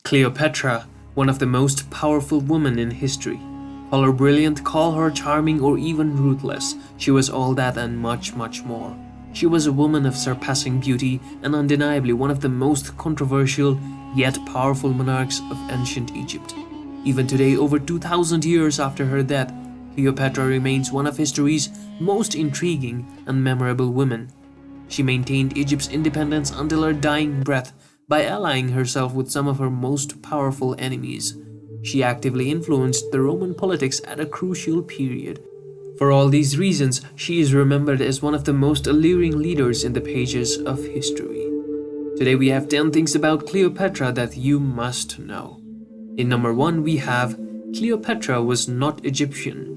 Cleopatra, one of the most powerful women in history. Call her brilliant, call her charming, or even ruthless. She was all that and much, much more. She was a woman of surpassing beauty and undeniably one of the most controversial yet powerful monarchs of ancient Egypt. Even today, over 2,000 years after her death, Cleopatra remains one of history's most intriguing and memorable women. She maintained Egypt's independence until her dying breath by allying herself with some of her most powerful enemies. She actively influenced the Roman politics at a crucial period. For all these reasons, she is remembered as one of the most alluring leaders in the pages of history. Today we have 10 things about Cleopatra that you must know. In number 1 we have Cleopatra was not Egyptian.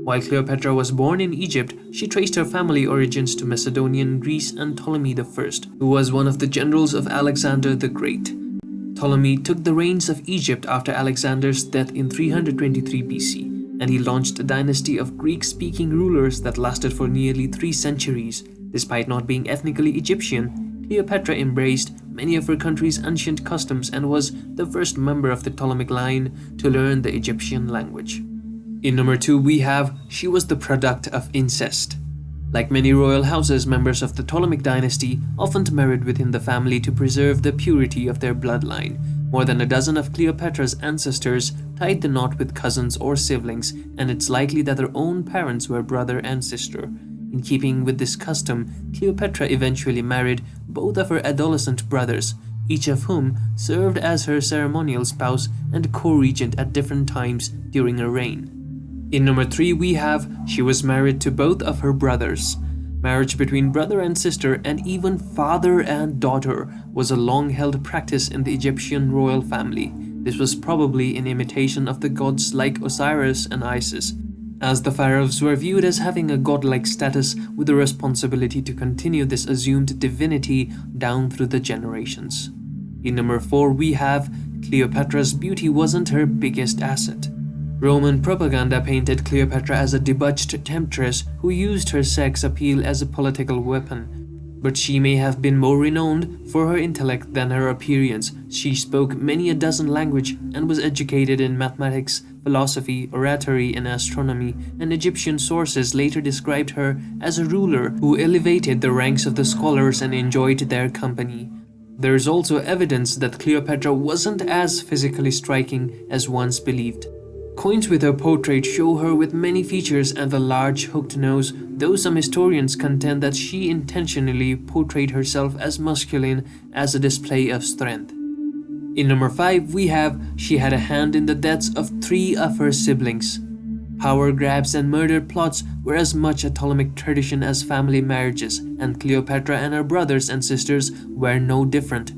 While Cleopatra was born in Egypt, she traced her family origins to Macedonian Greece and Ptolemy I, who was one of the generals of Alexander the Great. Ptolemy took the reins of Egypt after Alexander's death in 323 BC, and he launched a dynasty of Greek-speaking rulers that lasted for nearly 3 centuries. Despite not being ethnically Egyptian, Cleopatra embraced many of her country's ancient customs and was the first member of the Ptolemaic line to learn the Egyptian language. In number 2 we have, she was the product of incest. Like many royal houses, members of the Ptolemaic dynasty often married within the family to preserve the purity of their bloodline. More than a dozen of Cleopatra's ancestors tied the knot with cousins or siblings, and it's likely that their own parents were brother and sister. In keeping with this custom, Cleopatra eventually married both of her adolescent brothers, each of whom served as her ceremonial spouse and co-regent at different times during her reign. In number 3 we have, she was married to both of her brothers. Marriage between brother and sister and even father and daughter was a long-held practice in the Egyptian royal family. This was probably in imitation of the gods like Osiris and Isis, as the pharaohs were viewed as having a godlike status with the responsibility to continue this assumed divinity down through the generations. In number 4 we have, Cleopatra's beauty wasn't her biggest asset. Roman propaganda painted Cleopatra as a debauched temptress who used her sex appeal as a political weapon. But she may have been more renowned for her intellect than her appearance. She spoke many a dozen languages and was educated in mathematics, philosophy, oratory, and astronomy, and Egyptian sources later described her as a ruler who elevated the ranks of the scholars and enjoyed their company. There is also evidence that Cleopatra wasn't as physically striking as once believed. Coins with her portrait show her with many features and a large hooked nose, though some historians contend that she intentionally portrayed herself as masculine as a display of strength. In number 5 we have, she had a hand in the deaths of 3 of her siblings. Power grabs and murder plots were as much a Ptolemaic tradition as family marriages, and Cleopatra and her brothers and sisters were no different.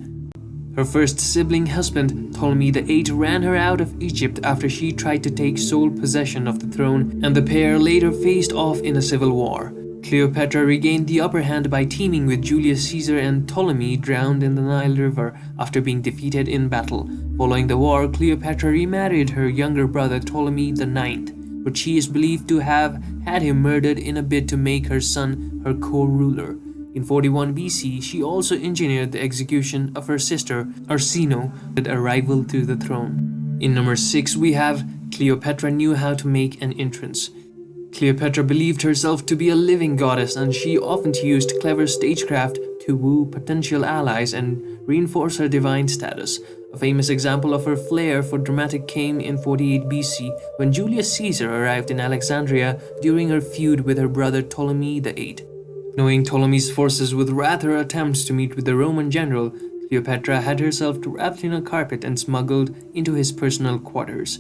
Her first sibling husband, Ptolemy VIII, ran her out of Egypt after she tried to take sole possession of the throne, and the pair later faced off in a civil war. Cleopatra regained the upper hand by teaming with Julius Caesar, and Ptolemy drowned in the Nile River after being defeated in battle. Following the war, Cleopatra remarried her younger brother Ptolemy IX, but she is believed to have had him murdered in a bid to make her son her co-ruler. In 41 BC, she also engineered the execution of her sister, Arsinoe, a rival to the throne. In number 6 we have, Cleopatra knew how to make an entrance. Cleopatra believed herself to be a living goddess, and she often used clever stagecraft to woo potential allies and reinforce her divine status. A famous example of her flair for dramatic came in 48 BC when Julius Caesar arrived in Alexandria during her feud with her brother Ptolemy VIII. Knowing Ptolemy's forces would rather attempt to meet with the Roman general, Cleopatra had herself wrapped in a carpet and smuggled into his personal quarters.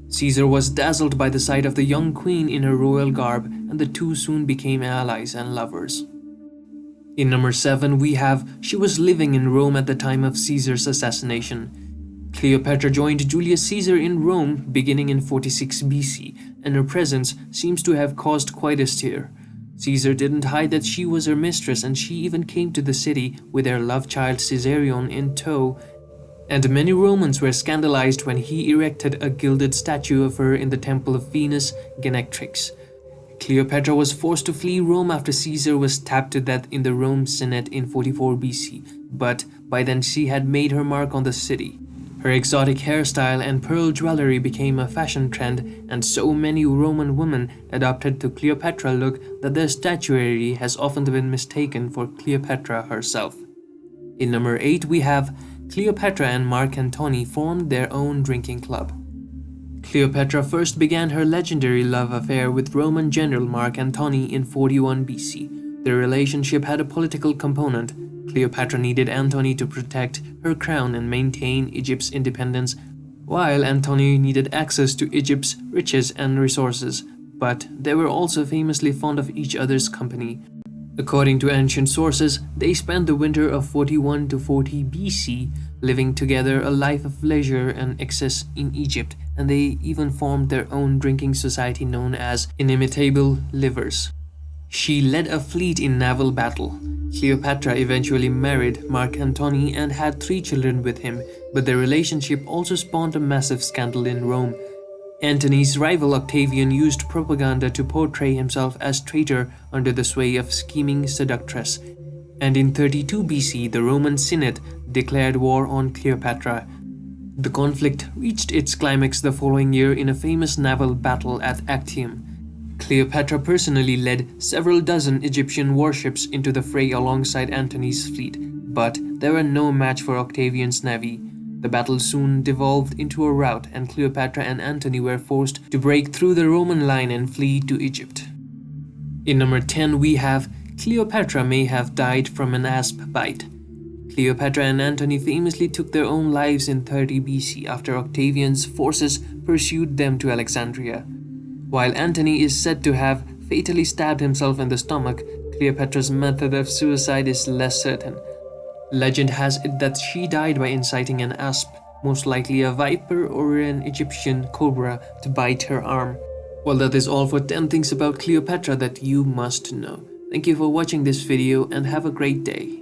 Caesar was dazzled by the sight of the young queen in her royal garb, and the two soon became allies and lovers. In number 7 we have, she was living in Rome at the time of Caesar's assassination. Cleopatra joined Julius Caesar in Rome beginning in 46 BC, and her presence seems to have caused quite a stir. Caesar didn't hide that she was her mistress, and she even came to the city with their love child Caesarion in tow, and many Romans were scandalized when he erected a gilded statue of her in the temple of Venus Genectrix. Cleopatra was forced to flee Rome after Caesar was stabbed to death in the Rome Senate in 44 BC, but by then she had made her mark on the city. Her exotic hairstyle and pearl jewelry became a fashion trend, and so many Roman women adopted the Cleopatra look that their statuary has often been mistaken for Cleopatra herself. In number 8 we have Cleopatra and Mark Antony formed their own drinking club. Cleopatra first began her legendary love affair with Roman general Mark Antony in 41 BC. Their relationship had a political component. Cleopatra needed Antony to protect her crown and maintain Egypt's independence, while Antony needed access to Egypt's riches and resources, but they were also famously fond of each other's company. According to ancient sources, they spent the winter of 41 to 40 BC living together a life of leisure and excess in Egypt, and they even formed their own drinking society known as Inimitable Livers. She led a fleet in naval battle. Cleopatra eventually married Mark Antony and had 3 children with him, but their relationship also spawned a massive scandal in Rome. Antony's rival Octavian used propaganda to portray himself as traitor under the sway of scheming seductress. And in 32 BC, the Roman Senate declared war on Cleopatra. The conflict reached its climax the following year in a famous naval battle at Actium. Cleopatra personally led several dozen Egyptian warships into the fray alongside Antony's fleet, but they were no match for Octavian's navy. The battle soon devolved into a rout, and Cleopatra and Antony were forced to break through the Roman line and flee to Egypt. In number 10 we have Cleopatra may have died from an asp bite. Cleopatra and Antony famously took their own lives in 30 BC after Octavian's forces pursued them to Alexandria. While Antony is said to have fatally stabbed himself in the stomach, Cleopatra's method of suicide is less certain. Legend has it that she died by inciting an asp, most likely a viper or an Egyptian cobra, to bite her arm. Well, that is all for 10 things about Cleopatra that you must know. Thank you for watching this video and have a great day.